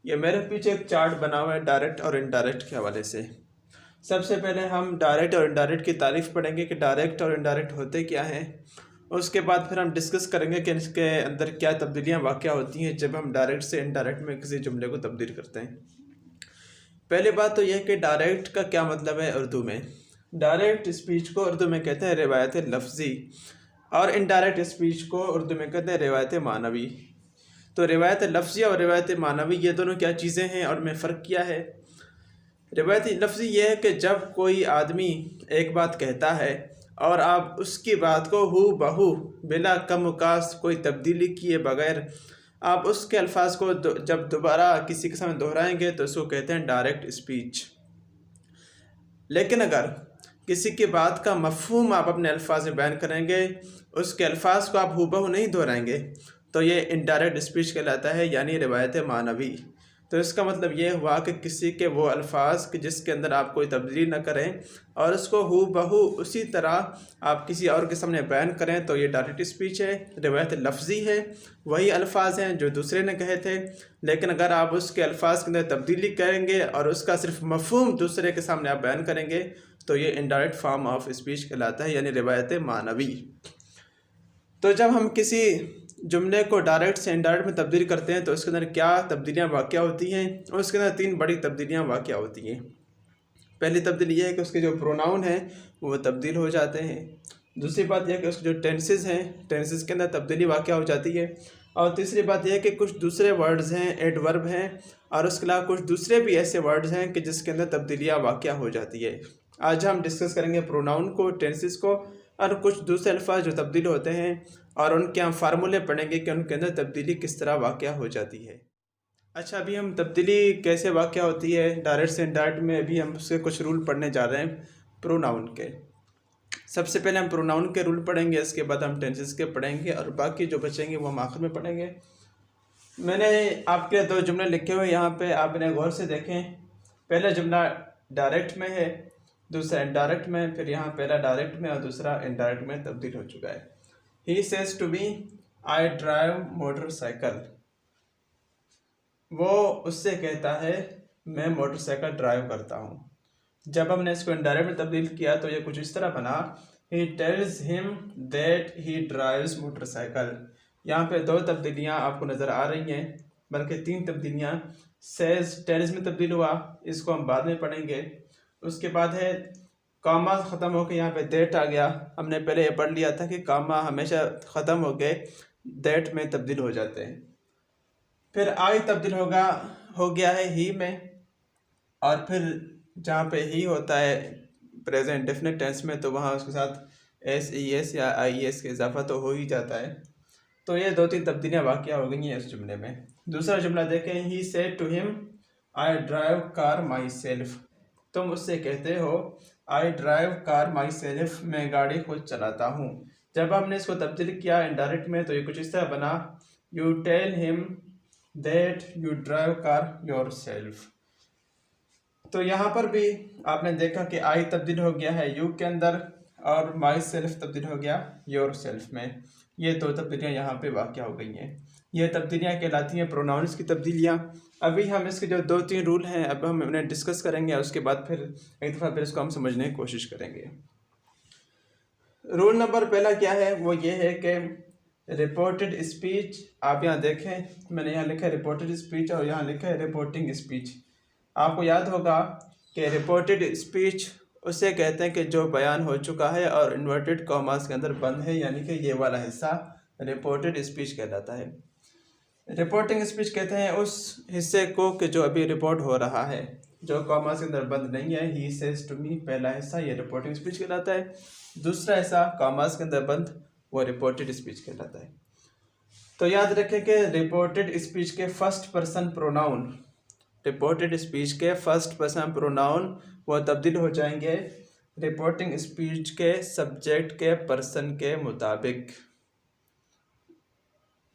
ये मेरे पीछे एक चार्ट बना हुआ है डायरेक्ट और इनडायरेक्ट के हवाले से। सबसे पहले हम डायरेक्ट और इनडायरेक्ट की तारीफ पढ़ेंगे कि डायरेक्ट और इनडायरेक्ट होते क्या हैं। उसके बाद फिर हम डिस्कस करेंगे कि इसके अंदर क्या तब्दीलियाँ वाक़या होती हैं जब हम डायरेक्ट से इनडायरेक्ट में किसी जुमले को तब्दील करते हैं। पहली बात तो यह कि डायरेक्ट का क्या मतलब है उर्दू में। डायरेक्ट स्पीच को उर्दू में कहते हैं रिवायत लफ्ज़ी और इनडायरेक्ट स्पीच को उर्दू में कहते हैं रिवायत मानवी। तो रिवायत लफ्ज़ी और रिवायत मानवी ये दोनों क्या चीज़ें हैं और में फ़र्क क्या है। रिवायत लफ्ज़ी ये है कि जब कोई आदमी एक बात कहता है और आप उसकी बात को हू बहू बिला कम कास कोई तब्दीली किए बगैर आप उसके अल्फाज को जब दोबारा किसी के सामने दोहराएंगे तो उसको कहते हैं डायरेक्ट स्पीच। लेकिन अगर किसी की बात का मफ़हूम आप अपने अल्फाज में बयान करेंगे, उसके अल्फाज को आप हूबहू नहीं दोहराएंगे, तो ये इनडायरेक्ट स्पीच कहलाता है, यानी रिवायत मानवी। तो इसका मतलब ये हुआ कि किसी के वो अल्फाज कि जिसके अंदर आप कोई तब्दीली न करें और उसको हूबहू उसी तरह आप किसी और के सामने बयान करें, तो ये डायरेक्ट स्पीच है। रिवायत लफ्ज़ी है, वही अल्फाज हैं जो दूसरे ने कहे थे, लेकिन अगर आप उसके अल्फाज के अंदर तब्दीली करेंगे और उसका सिर्फ मफ़हूम दूसरे के सामने आप बयान करेंगे, तो ये इनडायरेक्ट फॉर्म ऑफ स्पीच कहलाता है, यानी रिवायत मानवी। तो जब हम किसी जुमले को डायरेक्ट से इनडायरेक्ट में तब्दील करते हैं तो उसके अंदर क्या तब्दीलियाँ वाक़या होती हैं। उसके अंदर 3 बड़ी तब्दीलियाँ वाक़या होती हैं। पहली तब्दीली ये है कि उसके जो प्रोनाउन हैं वो तब्दील हो जाते हैं। दूसरी बात यह है कि उसके जो टेंसेस हैं, टेंसेस के अंदर तब्दीली वाक़या हो जाती है। और तीसरी बात यह है कि कुछ दूसरे वर्ड्स हैं, एडवर्ब हैं, और उसके अलावा कुछ दूसरे भी ऐसे वर्ड्स हैं कि जिसके अंदर तब्दीलियाँ वाक़या हो जाती है। आज हम डिस्कस करेंगे प्रोनाउन को, टेंसेस को और कुछ दूसरे अल्फाज जो तब्दील होते हैं, और उनके हम फार्मूले पढ़ेंगे कि उनके अंदर तब्दीली किस तरह वाक़या हो जाती है। अच्छा, अभी हम तब्दीली कैसे वाक़या होती है डायरेक्ट से इनडायरेक्ट में, अभी हम उसके कुछ रूल पढ़ने जा रहे हैं प्रोनाउन के। सबसे पहले हम प्रोनाउन के रूल पढ़ेंगे, इसके बाद हम टेंसेस के पढ़ेंगे और बाकी जो बचेंगे वो हम आखिर में पढ़ेंगे। मैंने आपके 2 जुमले लिखे हुए यहाँ पे, आप इन्हें गौर से देखें। पहला जुमला डायरेक्ट में है, दूसरा इनडायरेक्ट में, फिर यहाँ पहला डायरेक्ट में और दूसरा इनडायरेक्ट में तब्दील हो चुका है। He says to me, I drive motorcycle. वो उससे कहता है मैं मोटरसाइकिल ड्राइव करता हूँ। जब हमने इसको इनडायरेक्ट में तब्दील किया तो ये कुछ इस तरह बना, He tells him that he drives motorcycle. यहाँ पे 2 तब्दीलियाँ आपको नज़र आ रही हैं, बल्कि 3 तब्दीलियाँ। सेज टेल्स में तब्दील हुआ, इसको हम बाद में पढ़ेंगे। उसके बाद है कामा ख़त्म होकर यहाँ पे दैट आ गया। हमने पहले ये पढ़ लिया था कि कामा हमेशा ख़त्म हो गए दैट में तब्दील हो जाते हैं। फिर आई तब्दील हो गया है ही में, और फिर जहाँ पे ही होता है प्रेजेंट डेफिनेट टेंस में, तो वहाँ उसके साथ एस ई एस या आई एस का इजाफा तो हो ही जाता है। तो ये 2-3 तब्दीलियाँ वाक़या हो गई हैं इस जुमले में। दूसरा जुमला देखें, he said to him I drive car myself. तुम उससे कहते हो I drive car myself, मैं गाड़ी खुद चलाता हूँ। जब हमने इसको तब्दील किया इनडायरेक्ट में तो ये कुछ इस तरह बना, you tell him that you drive car yourself. तो यहाँ पर भी आपने देखा कि आई तब्दील हो गया है यू के अंदर और माई सेल्फ तब्दील हो गया योर सेल्फ में। ये 2 तब्दीलियाँ यहाँ पे वाक़या हो गई हैं। ये तब्दीलियाँ कहलाती हैं प्रोनाउंस की तब्दीलियाँ। अभी हम इसके जो 2-3 रूल हैं अब हम उन्हें डिस्कस करेंगे और उसके बाद फिर एक दफ़ा फिर इसको हम समझने की कोशिश करेंगे। रूल नंबर पहला क्या है, वो ये है कि रिपोर्टेड स्पीच। आप यहाँ देखें, मैंने यहाँ लिखा है रिपोर्टेड स्पीच और यहाँ लिखा है रिपोर्टिंग स्पीच। आपको याद होगा कि रिपोर्टेड स्पीच उसे कहते हैं कि जो बयान हो चुका है और इन्वर्टेड कॉमास के अंदर बंद है, यानी कि ये वाला हिस्सा रिपोर्टेड स्पीच कहलाता है। रिपोर्टिंग स्पीच कहते हैं उस हिस्से को कि जो अभी रिपोर्ट हो रहा है, जो कॉमास के अंदर बंद नहीं है। ही सेज टू मी पहला हिस्सा ये रिपोर्टिंग स्पीच कहलाता है। दूसरा हिस्सा कॉमास के अंदर बंद, वो रिपोर्टेड स्पीच कहलाता है। तो याद रखें कि रिपोर्टेड स्पीच के first person pronoun, reported speech के फर्स्ट पर्सन प्रोनाउन वो तब्दील हो जाएंगे रिपोर्टिंग स्पीच के सब्जेक्ट के पर्सन के मुताबिक।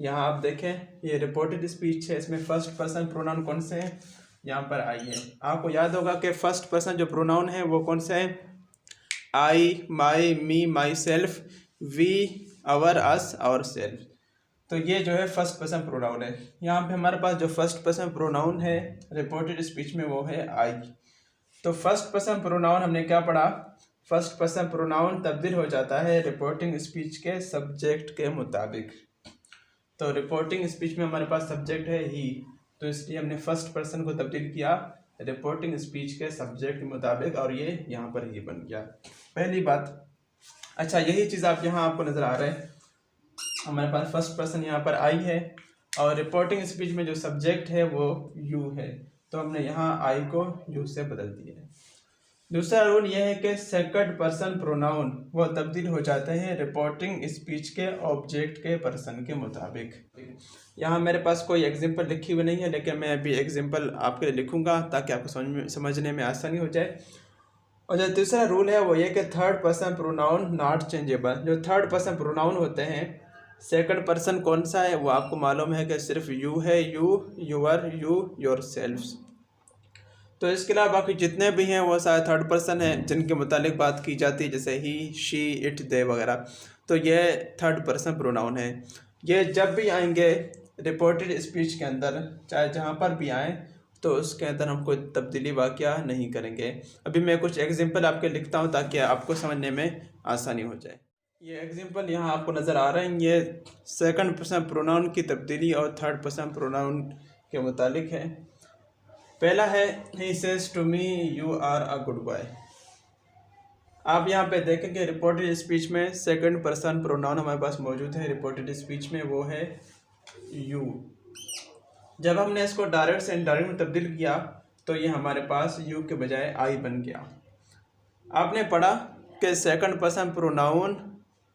यहाँ आप देखें ये रिपोर्टेड स्पीच है, इसमें फर्स्ट पर्सन प्रोनाउन कौन से हैं, यहाँ पर आई है। आपको याद होगा कि फर्स्ट पर्सन जो प्रोनाउन है वो कौन से हैं, I, my, me, myself, we, our, us, ourselves. तो ये जो है फर्स्ट पर्सन प्रोनाउन है। यहाँ पे हमारे पास जो फर्स्ट पर्सन प्रोनाउन है रिपोर्टेड स्पीच में वो है आई। तो फर्स्ट पर्सन प्रोनाउन हमने क्या पढ़ा, फर्स्ट पर्सन प्रोनाउन तब्दील हो जाता है रिपोर्टिंग स्पीच के सब्जेक्ट के मुताबिक। तो रिपोर्टिंग स्पीच में हमारे पास सब्जेक्ट है ही, तो इसलिए हमने फर्स्ट पर्सन को तब्दील किया रिपोर्टिंग स्पीच के सब्जेक्ट के मुताबिक, और ये यहाँ पर ही बन गया पहली बात। अच्छा, यही चीज़ आप यहाँ आपको नज़र आ रहा है, हमारे पास फर्स्ट पर्सन यहाँ पर आई है और रिपोर्टिंग स्पीच में जो सब्जेक्ट है वो यू है, तो हमने यहाँ आई को यू से बदल दिया है। दूसरा रूल यह है कि सेकंड पर्सन प्रोनाउन वो तब्दील हो जाते हैं रिपोर्टिंग स्पीच के ऑब्जेक्ट के पर्सन के मुताबिक। यहाँ मेरे पास कोई एग्जांपल लिखी हुई नहीं है, लेकिन मैं अभी एग्जांपल आपके लिए लिखूंगा ताकि आपको समझने में आसानी हो जाए। और जो तीसरा रूल है वो ये कि third person pronoun not changeable. जो थर्ड पर्सन प्रोनाउन होते हैं, सेकंड पर्सन कौन सा है वो आपको मालूम है कि सिर्फ यू है, you, your, you, yourselves. तो इसके अलावा बाकी जितने भी हैं वो सारे थर्ड पर्सन हैं जिनके मुतालिक बात की जाती है, जैसे ही, शी, इट, दे वगैरह। तो ये थर्ड पर्सन प्रोनाउन है। ये जब भी आएंगे रिपोर्टेड स्पीच के अंदर, चाहे जहाँ पर भी आएँ, तो उसके अंदर हम कोई तब्दीली वाक़या नहीं करेंगे। अभी मैं कुछ एग्जांपल आपके लिखता हूँ ताकि आपको समझने में आसानी हो जाए। ये एग्जांपल यहाँ आपको नज़र आ रहे हैं, ये सेकंड पर्सन प्रोनाउन की तब्दीली और थर्ड पर्सन प्रोनाउन के मुतालिक है। पहला है he says to me you are a good boy. आप यहाँ पे देखेंगे रिपोर्टेड स्पीच में सेकंड पर्सन प्रोनाउन हमारे पास मौजूद है, रिपोर्टेड स्पीच में वो है यू। जब हमने इसको डायरेक्ट से इनडायरेक्ट में तब्दील किया तो ये हमारे पास यू के बजाय आई बन गया। आपने पढ़ा कि सेकंड पर्सन प्रोनाउन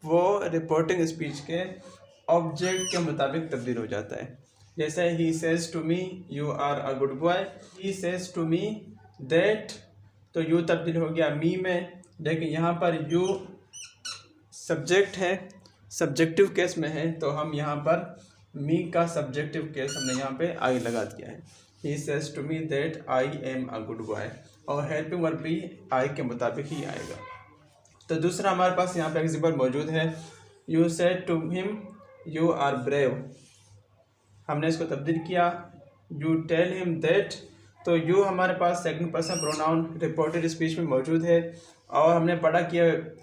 वो रिपोर्टिंग स्पीच के ऑब्जेक्ट के मुताबिक तब्दील हो जाता है। जैसे he says to me you are a good boy, he says to me that, तो यू तब्दील हो गया मी में, लेकिन यहाँ पर यू सब्जेक्ट है, सब्जेक्टिव केस में है, तो हम यहाँ पर मी का सब्जेक्टिव केस हमने यहाँ पे आई लगा दिया है। He says to me that I am a good boy, और हेल्पिंग वर्ब भी आई के मुताबिक ही आएगा। तो दूसरा हमारे पास यहाँ पे एग्जांपल मौजूद है, you said to him you are brave. हमने इसको तब्दील किया यू टेल हिम दैट, तो यू हमारे पास second person pronoun reported speech में मौजूद है, और हमने पढ़ा कि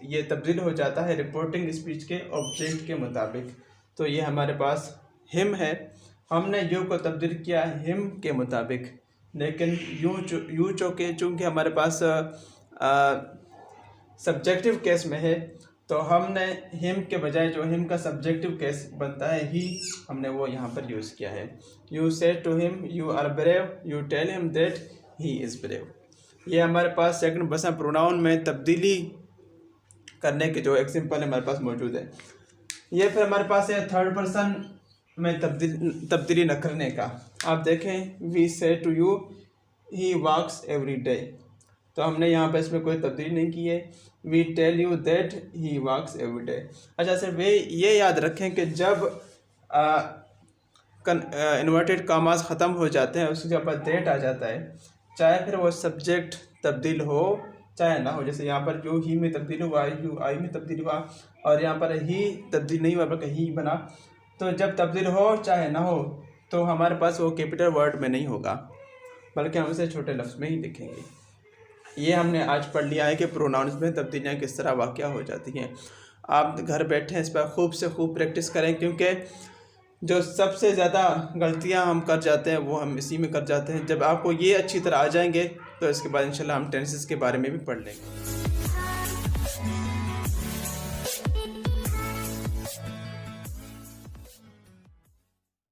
ये तब्दील हो जाता है रिपोर्टिंग स्पीच के ऑब्जेक्ट के मुताबिक। तो ये हमारे पास हिम है, हमने यू को तब्दील किया हिम के मुताबिक, लेकिन यू चूँकि हमारे पास सब्जेक्टिव केस में है, तो हमने हिम के बजाय जो हिम का सब्जेक्टिव केस बनता है ही, हमने वो यहाँ पर यूज़ किया है। You said to him you are brave, you tell him that he is brave. ये हमारे पास सेकंड पर्सन प्रोनाउन में तब्दीली करने के जो एग्जांपल हमारे पास मौजूद है। ये फिर हमारे पास है थर्ड पर्सन में तब्दीली न करने का। आप देखें we say to you he walks every day, तो हमने यहाँ पे इसमें कोई तब्दीली नहीं की है। We tell you that he walks every day. अच्छा, सिर्फ वे ये याद रखें कि जब इन्वर्टेड कामास ख़त्म हो जाते हैं उसके ऊपर दैट आ जाता है, चाहे फिर वो सब्जेक्ट तब्दील हो चाहे ना हो। जैसे यहाँ पर यू ही में तब्दील हुआ, यू आई में तब्दील हुआ, और यहाँ पर ही तब्दील नहीं हुआ बल्कि ही बना। तो जब तब्दील हो चाहे ना हो तो हमारे पास वो कैपिटल वर्ड में नहीं होगा, बल्कि हम इसे छोटे लफ्ज़ में ही लिखेंगे। ये हमने आज पढ़ लिया है कि प्रोनाउंस में तब्दीलियाँ किस तरह वाक़या हो जाती हैं। आप घर बैठे इस पर खूब से खूब प्रैक्टिस करें, क्योंकि जो सबसे ज़्यादा गलतियां हम कर जाते हैं वो हम इसी में कर जाते हैं। जब आपको ये अच्छी तरह आ जाएंगे तो इसके बाद इंशाल्लाह हम टेंसेस के बारे में भी पढ़ लेंगे।